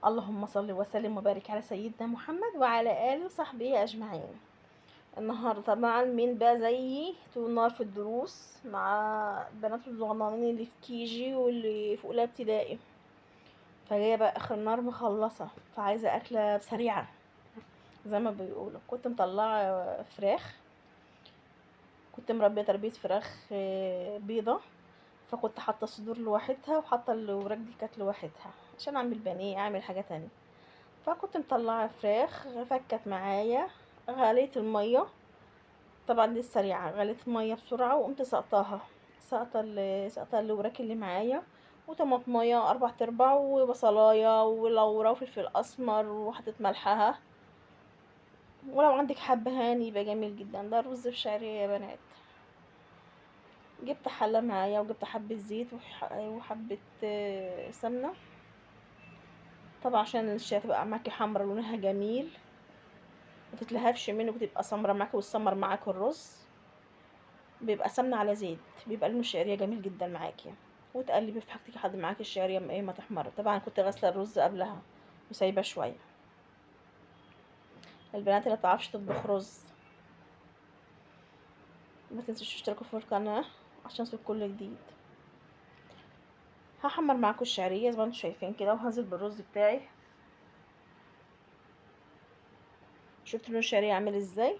اللهم صل وسلم وبارك على سيدنا محمد وعلى آله وصحبه أجمعين. النهاردة طبعا مين بقى زيي طول النهار في الدروس مع البنات الصغننين اللي في كيجي واللي في أولى ابتدائي، فجاية بقى آخر النهار مخلصة، فعايزة أكلة سريعة زي ما بيقولوا. كنت مطلعة فراخ، كنت مربية تربية فراخ بيضة، فكنت حاطة الصدور لوحدها وحاطة الوراك دي كانت لوحدها عشان أعمل بانيه أعمل حاجة تانية. فكنت مطلعه فراخ فكت معايا، غليت الميه، طبعا دي السريعه، غليت الميه بسرعه وقمت سقطاها، سقطه الوراك اللي معايا وطماطميه 4/4 وبصلايه ولورا وفلفل اسمر وحطيت ملحها، ولو عندك حبهان يبقى جميل جدا. ده الرز بشعريه يا بنات. جبت حله معايا وجبت حبه زيت وحبه سمنه، طبعا عشان الشاي تبقى معاكي حمرا لونها جميل متتلهفش منك وتبقى سمرة معاكي وتسمر معاكي الرز، بيبقى سمنة على زيت، بيبقى لونه الشعرية جميل جدا معاكي. وتقلبي في حاجتك لحد معاكي الشعرية ما تحمر. طبعا كنت غاسلة الرز قبلها وسايباه شوية. البنات اللي متعرفش تطبخ رز ما تنسوش تشتركوا في القناة عشان يوصلكوا كل جديد. هحمر معاكم الشعرية زي ما انتم شايفين كده، وهنزل بالرز بتاعي. شفتوا لون الشعرية عامل ازاي؟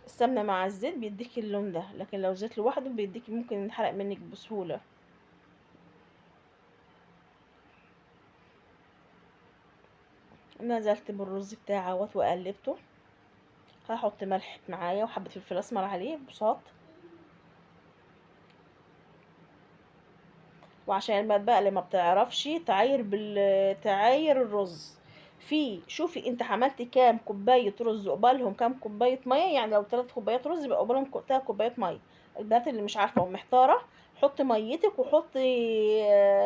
السمنة مع الزيت بيديكي اللون ده، لكن لو زيت لوحده بيديكي ممكن ينحرق منك بسهولة. نزلت بالرز بتاعي اهوت وقلبته. هحط ملح معايا وحبة فلفل اسمر عليه بساط، وعشان ما بقى اللي ما بتعرفش تعاير الرز شوفي انت عملتي كام كوبايه رز قبالهم كام كوبايه ميه، يعني لو 3 كوبايات رز يبقى قبالهم 3 كوبايات ميه. البنات اللي مش عارفه ومحتاره، حطي ميتك وحطي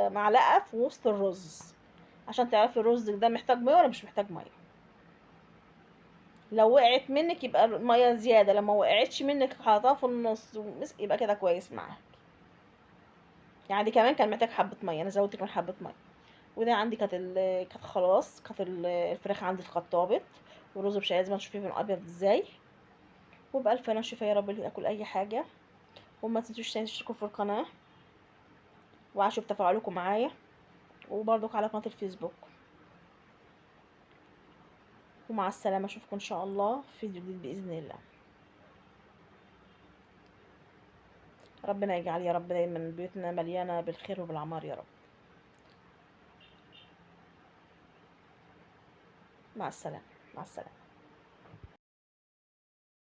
معلقه في وسط الرز عشان تعرفي الرز ده محتاج ميه ولا مش محتاج ميه. لو وقعت منك يبقى الميه زياده، لما وقعتش منك حطها في النص يبقى كده كويس معاها. يعني دي كمان كان محتاج حبه ميه، انا زودت كمان حبه ميه. وده عندي كانت خلاص، كانت الفراخ عندي اتخطبت، والرز بشعرية زي ما تشوفيه من ابيض ازاي. وبألف انا شفا يا رب اللي ياكل اي حاجه. وما تنسوش تشتركوا في القناه واشوف تفاعلكم معايا، وبرضك على قناه الفيسبوك. ومع السلامه، اشوفكم ان شاء الله في فيديو جديد باذن الله. ربنا يجعل يا رب دايما بيوتنا مليانه بالخير وبالعمار يا رب. مع السلامه. مع السلامه.